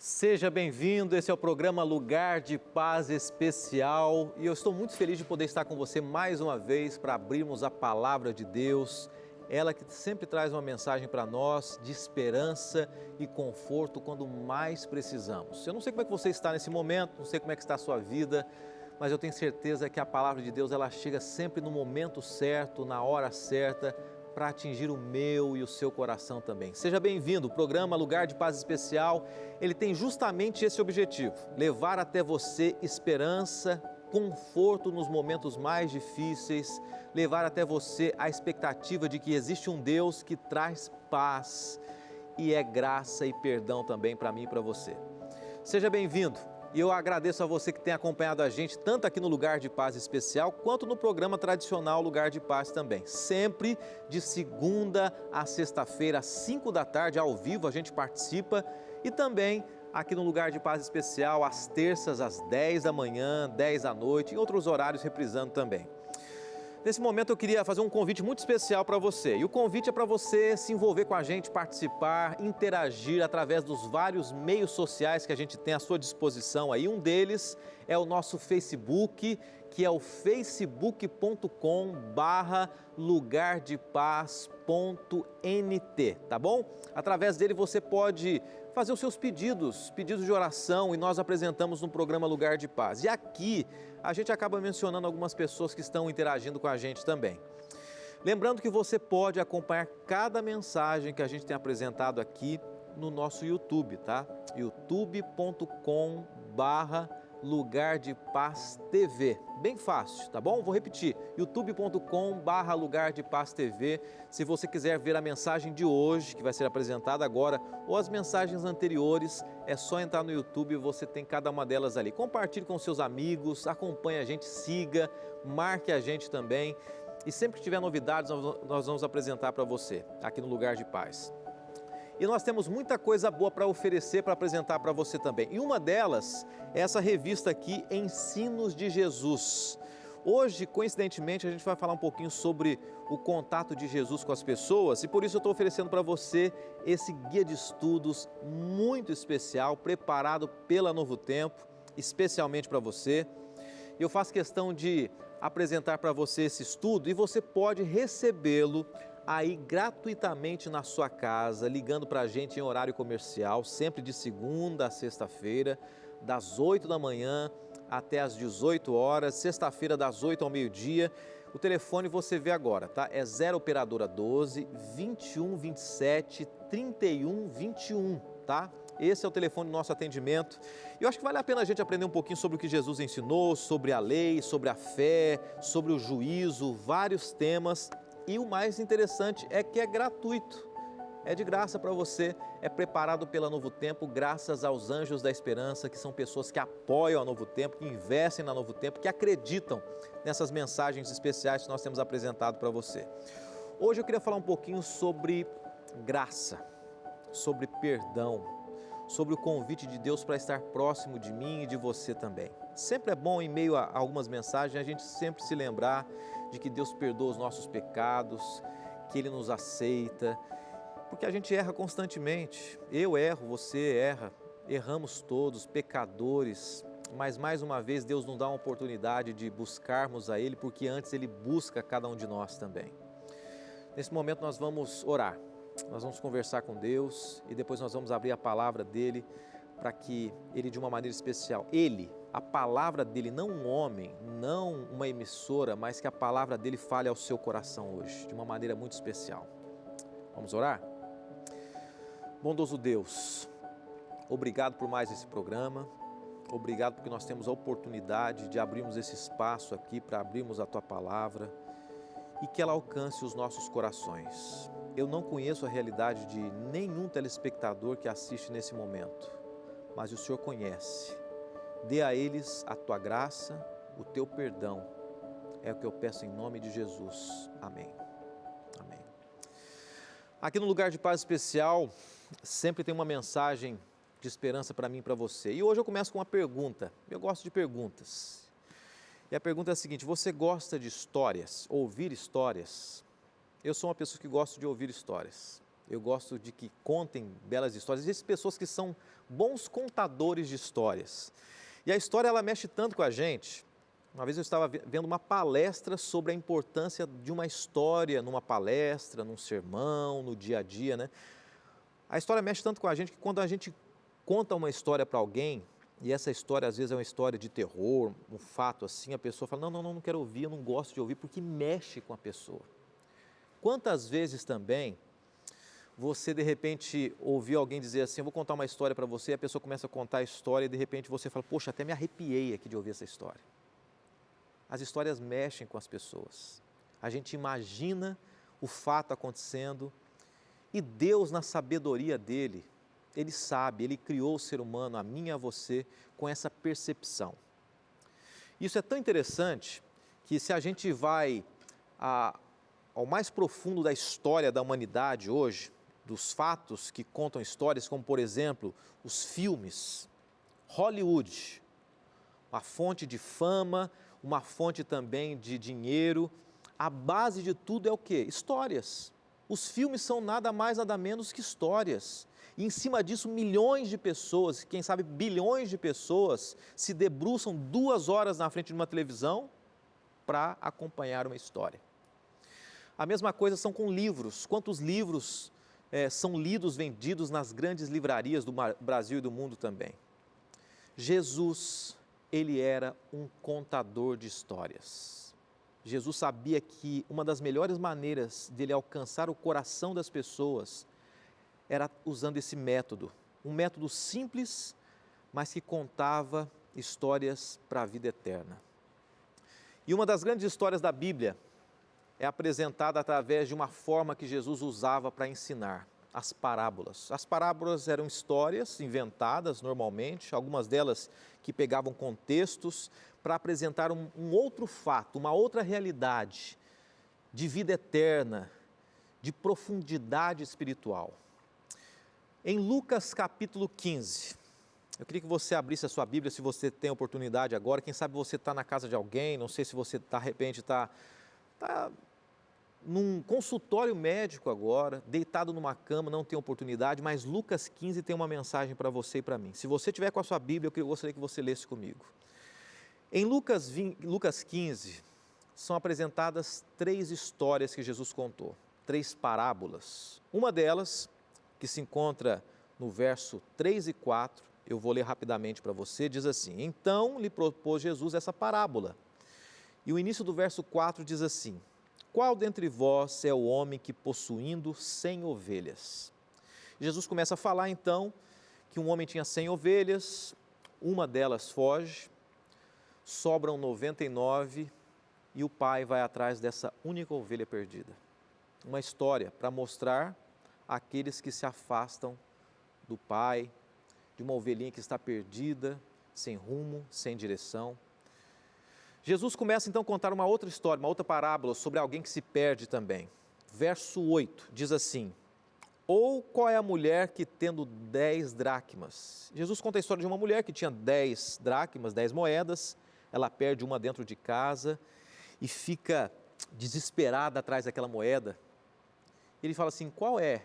Seja bem-vindo, esse é o programa Lugar de Paz Especial e eu estou muito feliz de poder estar com você mais uma vez para abrirmos a Palavra de Deus, ela que sempre traz uma mensagem para nós de esperança e conforto quando mais precisamos. Eu não sei como é que você está nesse momento, não sei como é que está a sua vida, mas eu tenho certeza que a Palavra de Deus ela chega sempre no momento certo, na hora certa, para atingir o meu e o seu coração também. Seja bem-vindo, o programa Lugar de Paz Especial, ele tem justamente esse objetivo, levar até você esperança, conforto nos momentos mais difíceis, levar até você a expectativa de que existe um Deus que traz paz e é graça e perdão também para mim e para você. Seja bem-vindo. E eu agradeço a você que tem acompanhado a gente, tanto aqui no Lugar de Paz Especial, quanto no programa tradicional Lugar de Paz também. Sempre de segunda a sexta-feira, às 5 da tarde, ao vivo, a gente participa. E também aqui no Lugar de Paz Especial, às terças, às 10 da manhã, 10 da noite, em outros horários reprisando também. Nesse momento eu queria fazer um convite muito especial para você. E o convite é para você se envolver com a gente, participar, interagir através dos vários meios sociais que a gente tem à sua disposição aí. Um deles é o nosso Facebook, que é o facebook.com/lugardepaz.nt, tá bom? Através dele você pode fazer os seus pedidos de oração e nós apresentamos no programa Lugar de Paz. E aqui a gente acaba mencionando algumas pessoas que estão interagindo com a gente também. Lembrando que você pode acompanhar cada mensagem que a gente tem apresentado aqui no nosso YouTube, tá? youtube.com/Lugar de Paz TV. Bem fácil, tá bom? Vou repetir, youtube.com/Lugar de Paz TV. Se você quiser ver a mensagem de hoje, que vai ser apresentada agora, ou as mensagens anteriores, é só entrar no YouTube e você tem cada uma delas ali. Compartilhe com seus amigos, acompanhe a gente, siga, marque a gente também. E sempre que tiver novidades, nós vamos apresentar para você, aqui no Lugar de Paz. E nós temos muita coisa boa para oferecer, para apresentar para você também. E uma delas é essa revista aqui, Ensinos de Jesus. Hoje, coincidentemente, a gente vai falar um pouquinho sobre o contato de Jesus com as pessoas e por isso eu estou oferecendo para você esse guia de estudos muito especial, preparado pela Novo Tempo, especialmente para você. Eu faço questão de apresentar para você esse estudo e você pode recebê-lo aí gratuitamente na sua casa, ligando para a gente em horário comercial, sempre de segunda a sexta-feira, das 8 da manhã até as 18 horas, sexta-feira das 8 ao meio-dia. O telefone você vê agora, tá? É 0 operadora 12 21 27 31 21, tá? Esse é o telefone do nosso atendimento. Eu acho que vale a pena a gente aprender um pouquinho sobre o que Jesus ensinou, sobre a lei, sobre a fé, sobre o juízo, vários temas. E o mais interessante é que é gratuito, é de graça para você, é preparado pela Novo Tempo, graças aos Anjos da Esperança, que são pessoas que apoiam a Novo Tempo, que investem na Novo Tempo, que acreditam nessas mensagens especiais que nós temos apresentado para você. Hoje eu queria falar um pouquinho sobre graça, sobre perdão, sobre o convite de Deus para estar próximo de mim e de você também. Sempre é bom, em meio a algumas mensagens, a gente sempre se lembrar de que Deus perdoa os nossos pecados, que Ele nos aceita, porque a gente erra constantemente. Eu erro, você erra, erramos todos, pecadores, mas mais uma vez Deus nos dá uma oportunidade de buscarmos a Ele, porque antes Ele busca cada um de nós também. Nesse momento nós vamos orar, nós vamos conversar com Deus e depois nós vamos abrir a palavra dEle para que Ele, de uma maneira especial, a palavra dEle, não um homem, não uma emissora, mas que a palavra dEle fale ao seu coração hoje, de uma maneira muito especial. Vamos orar? Bondoso Deus, obrigado por mais esse programa, obrigado porque nós temos a oportunidade de abrirmos esse espaço aqui para abrirmos a Tua palavra e que ela alcance os nossos corações. Eu não conheço a realidade de nenhum telespectador que assiste nesse momento, mas o Senhor conhece. Dê a eles a Tua graça, o Teu perdão. É o que eu peço em nome de Jesus. Amém. Amém. Aqui no Lugar de Paz Especial, sempre tem uma mensagem de esperança para mim e para você. E hoje eu começo com uma pergunta. Eu gosto de perguntas. E a pergunta é a seguinte: você gosta de histórias, ouvir histórias? Eu sou uma pessoa que gosta de ouvir histórias. eu gosto de que contem belas histórias. Existem pessoas que são bons contadores de histórias. E a história, ela mexe tanto com a gente. Uma vez eu estava vendo uma palestra sobre a importância de uma história numa palestra, num sermão, no dia a dia, né? A história mexe tanto com a gente que quando a gente conta uma história para alguém, e essa história às vezes é uma história de terror, um fato assim, a pessoa fala, não quero ouvir, eu não gosto de ouvir, porque mexe com a pessoa. Quantas vezes também você de repente ouviu alguém dizer assim, eu vou contar uma história para você, e a pessoa começa a contar a história e de repente você fala, poxa, até me arrepiei aqui de ouvir essa história. As histórias mexem com as pessoas. A gente imagina o fato acontecendo e Deus, na sabedoria dele, Ele sabe, Ele criou o ser humano, a mim e a você, com essa percepção. Isso é tão interessante que se a gente vai ao mais profundo da história da humanidade hoje, dos fatos que contam histórias, como por exemplo, os filmes, Hollywood, uma fonte de fama, uma fonte também de dinheiro, a base de tudo é o quê? Histórias. Os filmes são nada mais, nada menos que histórias. E em cima disso, milhões de pessoas, quem sabe bilhões de pessoas, se debruçam 2 horas na frente de uma televisão para acompanhar uma história. A mesma coisa são com livros. Quantos livros são lidos, vendidos nas grandes livrarias do Brasil e do mundo também? Jesus, ele era um contador de histórias. Jesus sabia que uma das melhores maneiras dele alcançar o coração das pessoas era usando esse método. Um método simples, mas que contava histórias para a vida eterna. E uma das grandes histórias da Bíblia é apresentada através de uma forma que Jesus usava para ensinar, as parábolas. As parábolas eram histórias inventadas normalmente, algumas delas que pegavam contextos para apresentar um outro fato, uma outra realidade de vida eterna, de profundidade espiritual. Em Lucas capítulo 15, eu queria que você abrisse a sua Bíblia, se você tem oportunidade agora, quem sabe você está na casa de alguém, não sei se você de repente está num consultório médico agora, deitado numa cama, não tem oportunidade, mas Lucas 15 tem uma mensagem para você e para mim. Se você tiver com a sua Bíblia, eu gostaria que você lesse comigo. Em Lucas 15, são apresentadas 3 histórias que Jesus contou, 3 parábolas. Uma delas, que se encontra no verso 3 e 4, eu vou ler rapidamente para você, diz assim, então lhe propôs Jesus essa parábola. E o início do verso 4 diz assim, qual dentre vós é o homem que possuindo 100 ovelhas? Jesus começa a falar então que um homem tinha 100 ovelhas, uma delas foge, sobram 99 e o pai vai atrás dessa única ovelha perdida. Uma história para mostrar àqueles que se afastam do pai, de uma ovelhinha que está perdida, sem rumo, sem direção. Jesus começa então a contar uma outra história, uma outra parábola sobre alguém que se perde também. Verso 8 diz assim, ou qual é a mulher que tendo 10 dracmas? Jesus conta a história de uma mulher que tinha 10 dracmas, 10 moedas, ela perde uma dentro de casa e fica desesperada atrás daquela moeda. Ele fala assim, qual é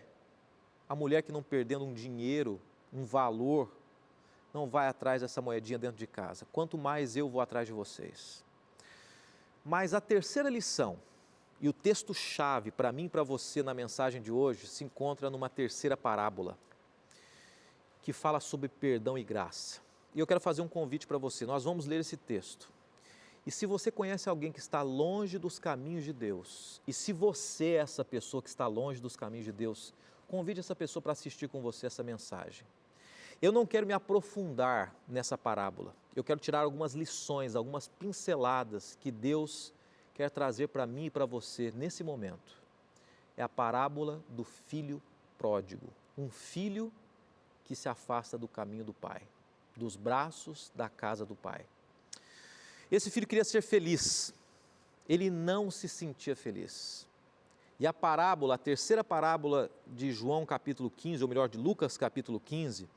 a mulher que não perdendo um dinheiro, um valor, não vai atrás dessa moedinha dentro de casa? Quanto mais eu vou atrás de vocês. Mas a terceira lição, e o texto-chave para mim e para você na mensagem de hoje, se encontra numa terceira parábola, que fala sobre perdão e graça. E eu quero fazer um convite para você, nós vamos ler esse texto. E se você conhece alguém que está longe dos caminhos de Deus, e se você é essa pessoa que está longe dos caminhos de Deus, convide essa pessoa para assistir com você essa mensagem. Eu não quero me aprofundar nessa parábola, eu quero tirar algumas lições, algumas pinceladas que Deus quer trazer para mim e para você nesse momento. É a parábola do filho pródigo, um filho que se afasta do caminho do pai, dos braços da casa do pai. Esse filho queria ser feliz, ele não se sentia feliz. E a parábola, a terceira parábola de João capítulo 15, ou melhor, de Lucas capítulo 15,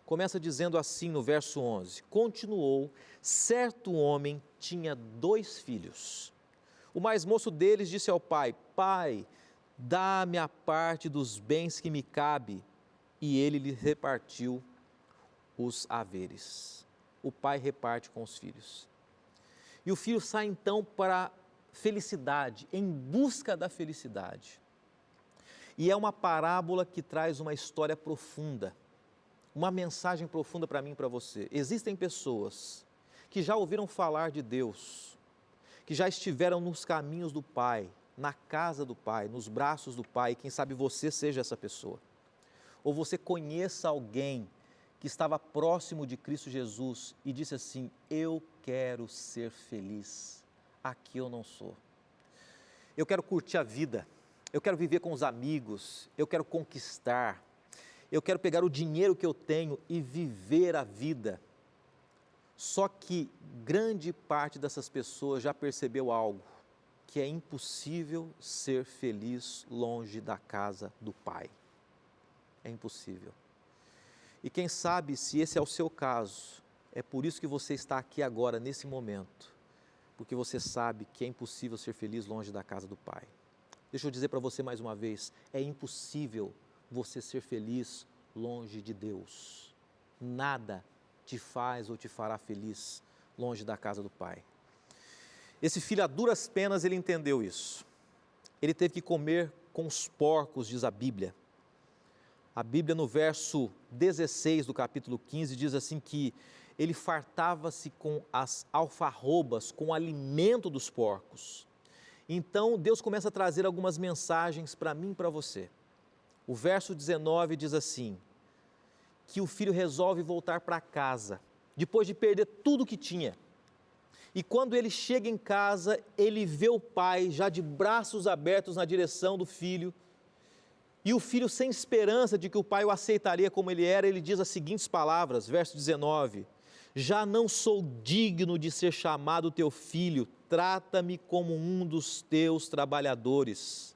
começa dizendo assim no verso 11, continuou, certo homem tinha 2 filhos. O mais moço deles disse ao pai, pai, dá-me a parte dos bens que me cabe. E ele lhe repartiu os haveres. O pai reparte com os filhos. E o filho sai então para a felicidade, em busca da felicidade. E é uma parábola que traz uma história profunda, uma mensagem profunda para mim e para você. Existem pessoas que já ouviram falar de Deus, que já estiveram nos caminhos do Pai, na casa do Pai, nos braços do Pai, e quem sabe você seja essa pessoa. Ou você conheça alguém que estava próximo de Cristo Jesus e disse assim: eu quero ser feliz, aqui eu não sou. Eu quero curtir a vida, eu quero viver com os amigos, eu quero conquistar, eu quero pegar o dinheiro que eu tenho e viver a vida. Só que grande parte dessas pessoas já percebeu algo, que é impossível ser feliz longe da casa do Pai. É impossível. E quem sabe, se esse é o seu caso, é por isso que você está aqui agora, nesse momento, porque você sabe que é impossível ser feliz longe da casa do Pai. Deixa eu dizer para você mais uma vez, é impossível você ser feliz longe de Deus. Nada te faz ou te fará feliz longe da casa do Pai. Esse filho, a duras penas, ele entendeu isso. Ele teve que comer com os porcos, diz a Bíblia. A Bíblia, no verso 16 do capítulo 15, diz assim que ele fartava-se com as alfarrobas, com o alimento dos porcos. Então, Deus começa a trazer algumas mensagens para mim e para você. O verso 19 diz assim, que o filho resolve voltar para casa, depois de perder tudo que tinha. E quando ele chega em casa, ele vê o pai já de braços abertos na direção do filho, e o filho, sem esperança de que o pai o aceitaria como ele era, ele diz as seguintes palavras, verso 19, já não sou digno de ser chamado teu filho, trata-me como um dos teus trabalhadores.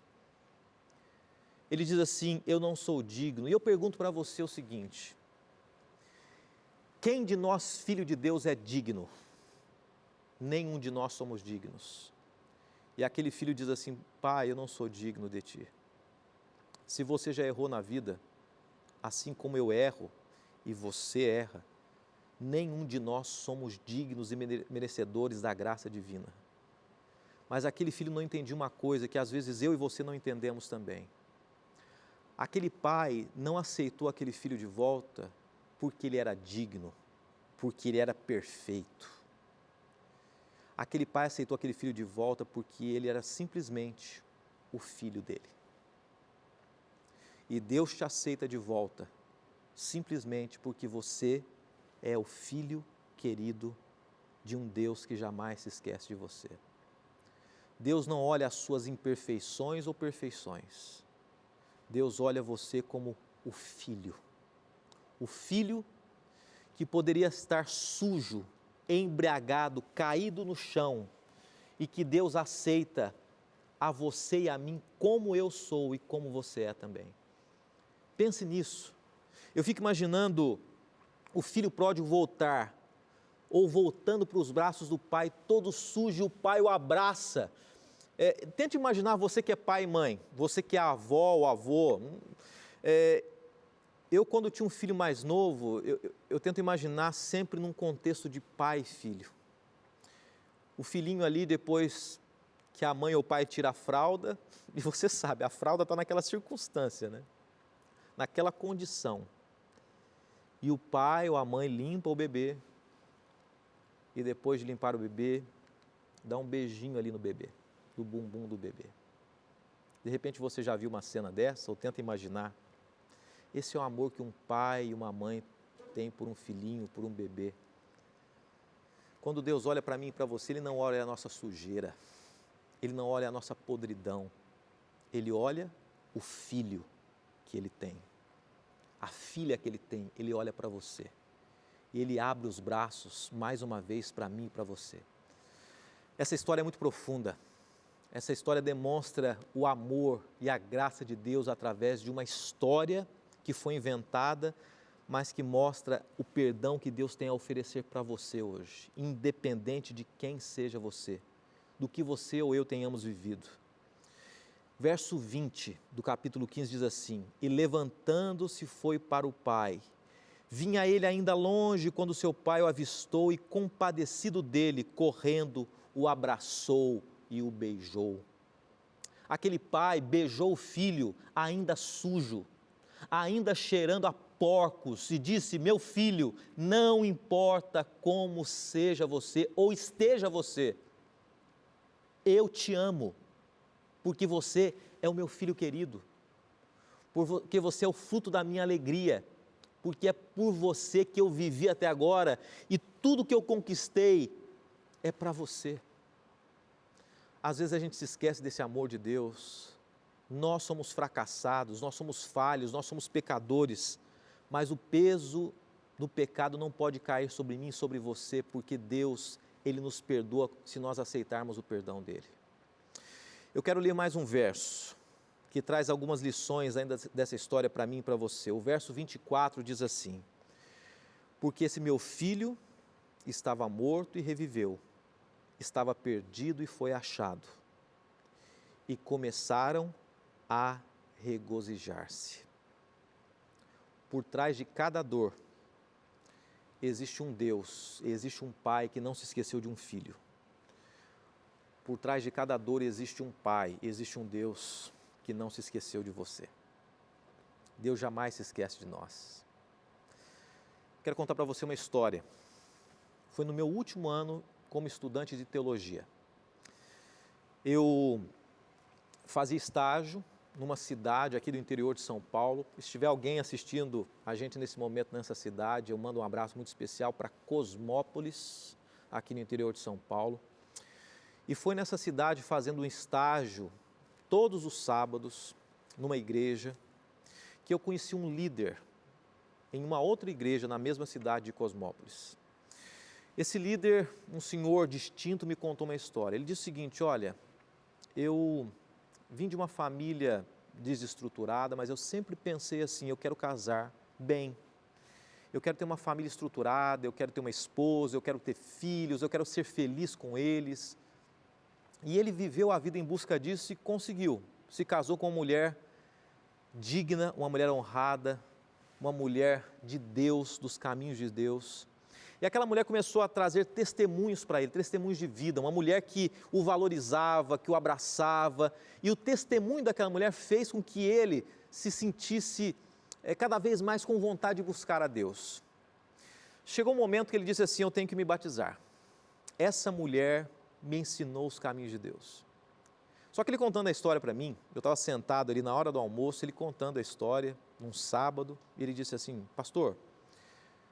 Ele diz assim, eu não sou digno. E eu pergunto para você o seguinte, quem de nós, filho de Deus, é digno? Nenhum de nós somos dignos. E aquele filho diz assim, pai, eu não sou digno de ti. Se você já errou na vida, assim como eu erro e você erra, nenhum de nós somos dignos e merecedores da graça divina. Mas aquele filho não entendia uma coisa que às vezes eu e você não entendemos também. Aquele pai não aceitou aquele filho de volta porque ele era digno, porque ele era perfeito. Aquele pai aceitou aquele filho de volta porque ele era simplesmente o filho dele. E Deus te aceita de volta, simplesmente porque você é o filho querido de um Deus que jamais se esquece de você. Deus não olha as suas imperfeições ou perfeições. Deus olha você como o filho que poderia estar sujo, embriagado, caído no chão, e que Deus aceita a você e a mim como eu sou e como você é também. Pense nisso. Eu fico imaginando o filho pródigo voltar, ou voltando para os braços do pai, todo sujo, e o pai o abraça. Tente imaginar você que é pai e mãe, você que é avó ou avô. Eu, quando tinha um filho mais novo, eu tento imaginar sempre num contexto de pai e filho. O filhinho ali, depois que a mãe ou o pai tira a fralda, e você sabe, a fralda está naquela circunstância, né? Naquela condição. E o pai ou a mãe limpa o bebê, e depois de limpar o bebê, dá um beijinho ali no bebê, no bumbum do bebê. De repente você já viu uma cena dessa, ou tenta imaginar. Esse é o amor que um pai e uma mãe têm por um filhinho, por um bebê. Quando Deus olha para mim e para você, Ele não olha a nossa sujeira, Ele não olha a nossa podridão, Ele olha o filho que Ele tem, a filha que Ele tem, Ele olha para você. E Ele abre os braços, mais uma vez, para mim e para você. Essa história é muito profunda. Essa história demonstra o amor e a graça de Deus através de uma história que foi inventada, mas que mostra o perdão que Deus tem a oferecer para você hoje, independente de quem seja você, do que você ou eu tenhamos vivido. Verso 20 do capítulo 15 diz assim: E levantando-se foi para o pai. Vinha ele ainda longe quando seu pai o avistou e, compadecido dele, correndo, o abraçou e o beijou. Aquele pai beijou o filho ainda sujo, ainda cheirando a porcos, e disse: meu filho, não importa como seja você ou esteja você, eu te amo, porque você é o meu filho querido, porque você é o fruto da minha alegria, porque é por você que eu vivi até agora e tudo que eu conquistei é para você. Às vezes a gente se esquece desse amor de Deus. Nós somos fracassados, nós somos falhos, nós somos pecadores, mas o peso do pecado não pode cair sobre mim e sobre você, porque Deus, Ele nos perdoa se nós aceitarmos o perdão dEle. Eu quero ler mais um verso, que traz algumas lições ainda dessa história para mim e para você. O verso 24 diz assim: porque esse meu filho estava morto e reviveu, estava perdido e foi achado. E começaram a regozijar-se. Por trás de cada dor, existe um Deus, existe um pai que não se esqueceu de um filho. Por trás de cada dor existe um pai, existe um Deus que não se esqueceu de você. Deus jamais se esquece de nós. Quero contar para você uma história. Foi no meu último ano como estudante de teologia. Eu fazia estágio numa cidade aqui do interior de São Paulo. Se tiver alguém assistindo a gente nesse momento nessa cidade, eu mando um abraço muito especial para Cosmópolis, aqui no interior de São Paulo. E foi nessa cidade fazendo um estágio todos os sábados numa igreja que eu conheci um líder em uma outra igreja na mesma cidade de Cosmópolis. Esse líder, um senhor distinto, me contou uma história. Ele disse o seguinte: olha, eu vim de uma família desestruturada, mas eu sempre pensei assim: eu quero casar bem, eu quero ter uma família estruturada, eu quero ter uma esposa, eu quero ter filhos, eu quero ser feliz com eles. E ele viveu a vida em busca disso e conseguiu. Se casou com uma mulher digna, uma mulher honrada, uma mulher de Deus, dos caminhos de Deus. E aquela mulher começou a trazer testemunhos para ele, testemunhos de vida, uma mulher que o valorizava, que o abraçava, e o testemunho daquela mulher fez com que ele se sentisse cada vez mais com vontade de buscar a Deus. Chegou um momento que ele disse assim: eu tenho que me batizar. Essa mulher me ensinou os caminhos de Deus. Só que ele contando a história para mim, eu estava sentado ali na hora do almoço, ele contando a história, num sábado, e ele disse assim: pastor,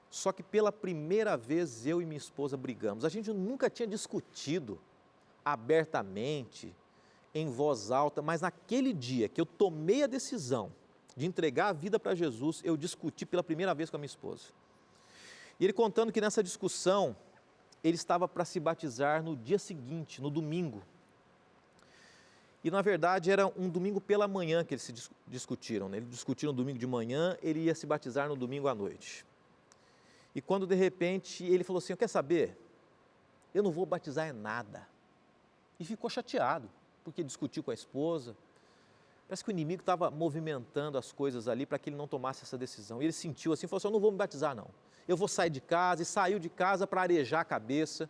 só que pela primeira vez eu e minha esposa brigamos. A gente nunca tinha discutido abertamente, em voz alta, mas naquele dia que eu tomei a decisão de entregar a vida para Jesus, eu discuti pela primeira vez com a minha esposa. E ele contando que nessa discussão, ele estava para se batizar no dia seguinte, no domingo. E na verdade era um domingo pela manhã que eles se discutiram, né? Eles discutiram no domingo de manhã, ele ia se batizar no domingo à noite. E quando de repente ele falou assim: quer saber? Eu não vou batizar em nada. E ficou chateado, porque discutiu com a esposa. Parece que o inimigo estava movimentando as coisas ali para que ele não tomasse essa decisão. E ele sentiu assim, falou assim: eu não vou me batizar não. Eu vou sair de casa. E saiu de casa para arejar a cabeça.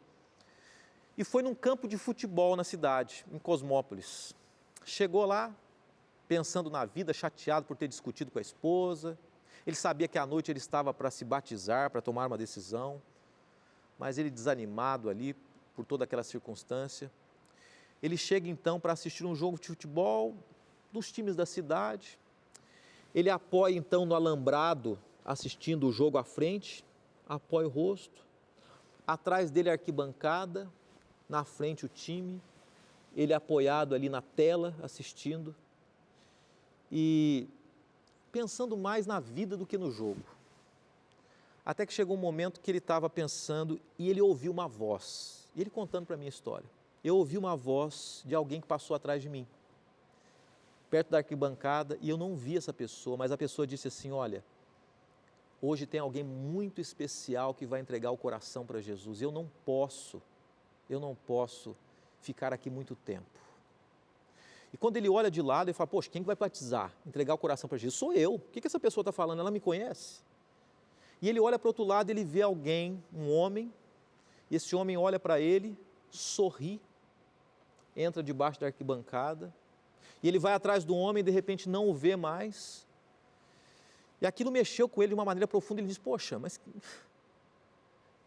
E foi num campo de futebol na cidade, em Cosmópolis. Chegou lá, pensando na vida, chateado por ter discutido com a esposa. Ele sabia que à noite ele estava para se batizar, para tomar uma decisão. Mas ele desanimado ali, por toda aquela circunstância. Ele chega então para assistir um jogo de futebol dos times da cidade. Ele apoia então no alambrado, assistindo o jogo à frente, apoia o rosto. Atrás dele a arquibancada, na frente o time, ele apoiado ali na tela, assistindo. E pensando mais na vida do que no jogo. Até que chegou um momento que ele estava pensando e ele ouviu uma voz. E ele contando para mim a história. Eu ouvi uma voz de alguém que passou atrás de mim, perto da arquibancada, e eu não vi essa pessoa, mas a pessoa disse assim: olha, hoje tem alguém muito especial que vai entregar o coração para Jesus, eu não posso ficar aqui muito tempo. E quando ele olha de lado, ele fala, poxa, quem que vai batizar? Entregar o coração para Jesus? Sou eu. O que essa pessoa está falando? Ela me conhece? E ele olha para o outro lado, ele vê alguém, um homem, e esse homem olha para ele, sorri, entra debaixo da arquibancada, e ele vai atrás do homem e de repente não o vê mais. E aquilo mexeu com ele de uma maneira profunda, ele diz, poxa, mas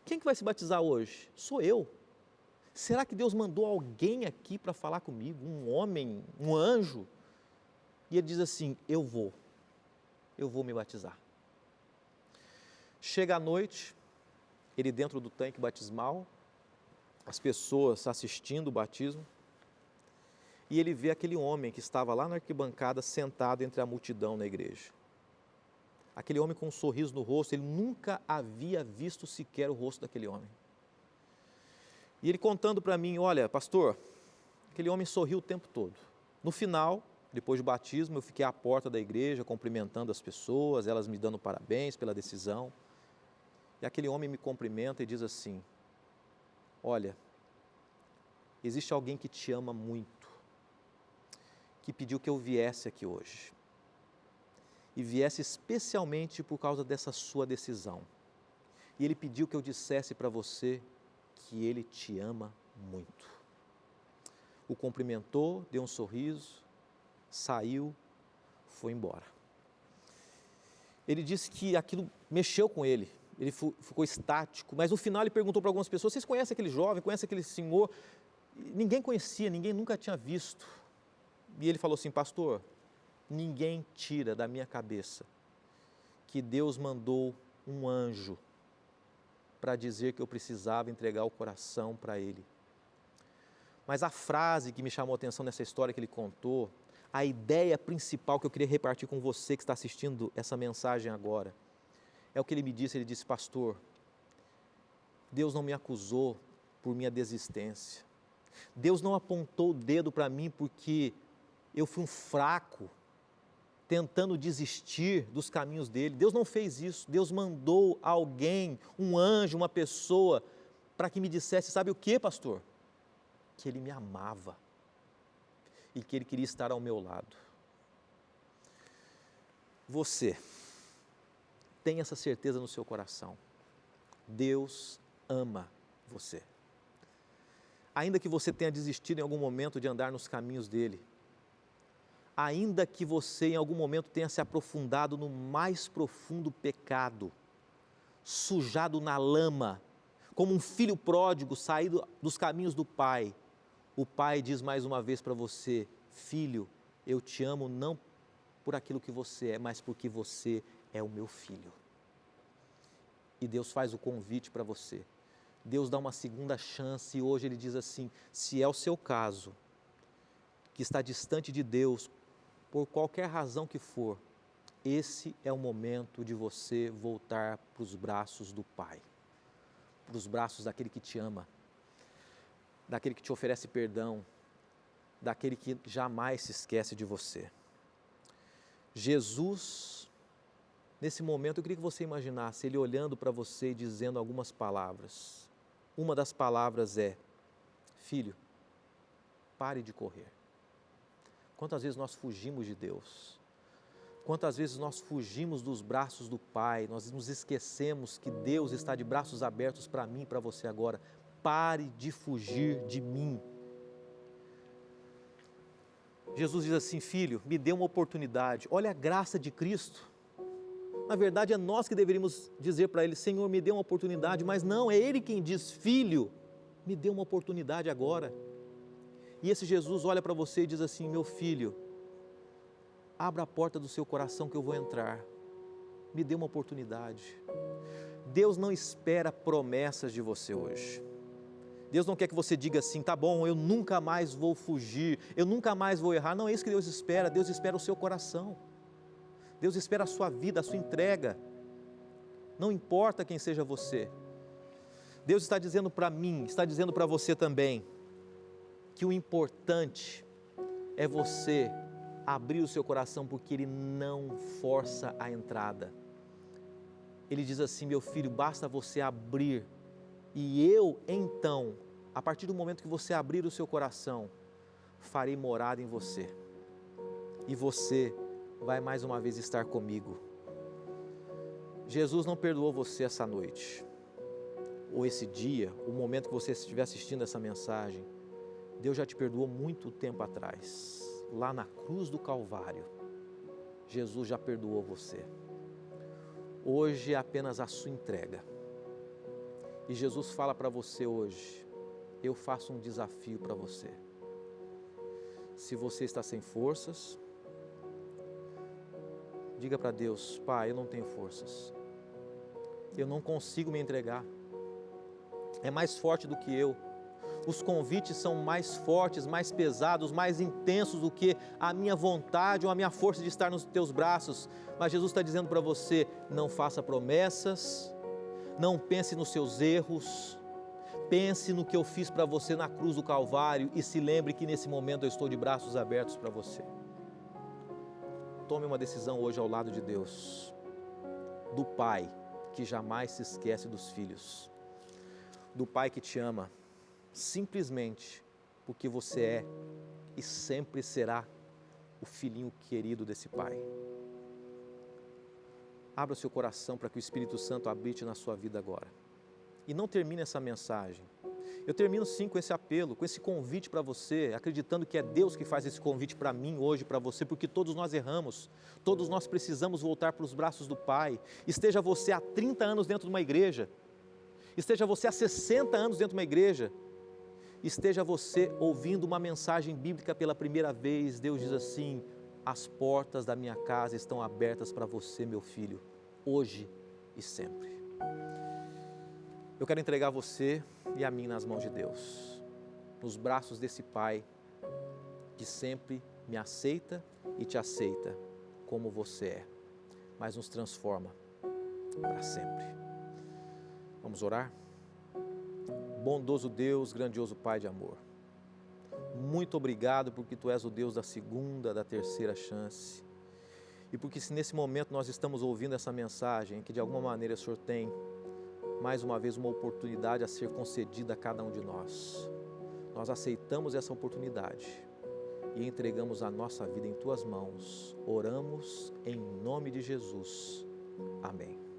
quem que vai se batizar hoje? Sou eu. Será que Deus mandou alguém aqui para falar comigo? Um homem, um anjo? E ele diz assim, eu vou me batizar. Chega à noite, ele dentro do tanque batismal, as pessoas assistindo o batismo, e ele vê aquele homem que estava lá na arquibancada sentado entre a multidão na igreja. Aquele homem com um sorriso no rosto, ele nunca havia visto sequer o rosto daquele homem. E ele contando para mim, olha, pastor, aquele homem sorriu o tempo todo. No final, depois do batismo, eu fiquei à porta da igreja, cumprimentando as pessoas, elas me dando parabéns pela decisão. E aquele homem me cumprimenta e diz assim, olha, existe alguém que te ama muito, que pediu que eu viesse aqui hoje. E viesse especialmente por causa dessa sua decisão. E ele pediu que eu dissesse para você que ele te ama muito. O cumprimentou, deu um sorriso, saiu, foi embora. Ele disse que aquilo mexeu com ele, ele ficou estático, mas no final ele perguntou para algumas pessoas, vocês conhecem aquele jovem, conhecem aquele senhor? Ninguém conhecia, ninguém nunca tinha visto. E ele falou assim, pastor, ninguém tira da minha cabeça que Deus mandou um anjo para dizer que eu precisava entregar o coração para Ele. Mas a frase que me chamou a atenção nessa história que ele contou, a ideia principal que eu queria repartir com você que está assistindo essa mensagem agora, é o que ele me disse, ele disse, pastor, Deus não me acusou por minha desistência. Deus não apontou o dedo para mim porque eu fui um fraco, tentando desistir dos caminhos dele. Deus não fez isso. Deus mandou alguém, um anjo, uma pessoa, para que me dissesse, sabe o que, pastor? Que ele me amava e que ele queria estar ao meu lado. Você tem essa certeza no seu coração. Deus ama você. Ainda que você tenha desistido em algum momento de andar nos caminhos dele, ainda que você em algum momento tenha se aprofundado no mais profundo pecado, sujado na lama, como um filho pródigo saído dos caminhos do pai, o pai diz mais uma vez para você, filho, eu te amo não por aquilo que você é, mas porque você é o meu filho. E Deus faz o convite para você. Deus dá uma segunda chance e hoje Ele diz assim, se é o seu caso, que está distante de Deus, por qualquer razão que for, esse é o momento de você voltar para os braços do Pai, para os braços daquele que te ama, daquele que te oferece perdão, daquele que jamais se esquece de você. Jesus, nesse momento, eu queria que você imaginasse Ele olhando para você e dizendo algumas palavras. Uma das palavras é, filho, pare de correr. Quantas vezes nós fugimos de Deus? Quantas vezes nós fugimos dos braços do Pai, nós nos esquecemos que Deus está de braços abertos para mim e para você agora. Pare de fugir de mim. Jesus diz assim, filho, me dê uma oportunidade. Olha a graça de Cristo. Na verdade, é nós que deveríamos dizer para Ele, Senhor, me dê uma oportunidade, mas não, é Ele quem diz, filho, me dê uma oportunidade agora. E esse Jesus olha para você e diz assim, meu filho, abra a porta do seu coração que eu vou entrar, me dê uma oportunidade. Deus não espera promessas de você hoje. Deus não quer que você diga assim, tá bom, eu nunca mais vou fugir, eu nunca mais vou errar. Não é isso que Deus espera o seu coração. Deus espera a sua vida, a sua entrega. Não importa quem seja você. Deus está dizendo para mim, está dizendo para você também, que o importante é você abrir o seu coração, porque Ele não força a entrada. Ele diz assim, meu filho, basta você abrir, e eu então, a partir do momento que você abrir o seu coração, farei morada em você. E você vai mais uma vez estar comigo. Jesus não perdoou você essa noite, ou esse dia, o momento que você estiver assistindo essa mensagem. Deus já te perdoou muito tempo atrás. Lá na cruz do Calvário, Jesus já perdoou você. Hoje é apenas a sua entrega. E Jesus fala para você hoje, eu faço um desafio para você. Se você está sem forças, diga para Deus, Pai, eu não tenho forças. Eu não consigo me entregar. É mais forte do que eu. Os convites são mais fortes, mais pesados, mais intensos do que a minha vontade ou a minha força de estar nos teus braços. Mas Jesus está dizendo para você, não faça promessas, não pense nos seus erros, pense no que eu fiz para você na cruz do Calvário e se lembre que nesse momento eu estou de braços abertos para você. Tome uma decisão hoje ao lado de Deus, do Pai que jamais se esquece dos filhos, do Pai que te ama, simplesmente porque você é e sempre será o filhinho querido desse Pai. Abra seu coração para que o Espírito Santo habite na sua vida agora. E não termine essa mensagem. Eu termino sim com esse apelo, com esse convite para você, acreditando que é Deus que faz esse convite para mim hoje, para você, porque todos nós erramos, todos nós precisamos voltar para os braços do Pai. Esteja você há 30 anos dentro de uma igreja, esteja você há 60 anos dentro de uma igreja, esteja você ouvindo uma mensagem bíblica pela primeira vez, Deus diz assim, as portas da minha casa estão abertas para você, meu filho, hoje e sempre. Eu quero entregar você e a mim nas mãos de Deus, nos braços desse Pai que sempre me aceita e te aceita como você é, mas nos transforma para sempre. Vamos orar? Bondoso Deus, grandioso Pai de amor, muito obrigado porque Tu és o Deus da segunda, da terceira chance, e porque se nesse momento nós estamos ouvindo essa mensagem, que de alguma maneira o Senhor tem mais uma vez uma oportunidade a ser concedida a cada um de nós. Nós aceitamos essa oportunidade e entregamos a nossa vida em Tuas mãos. Oramos em nome de Jesus. Amém.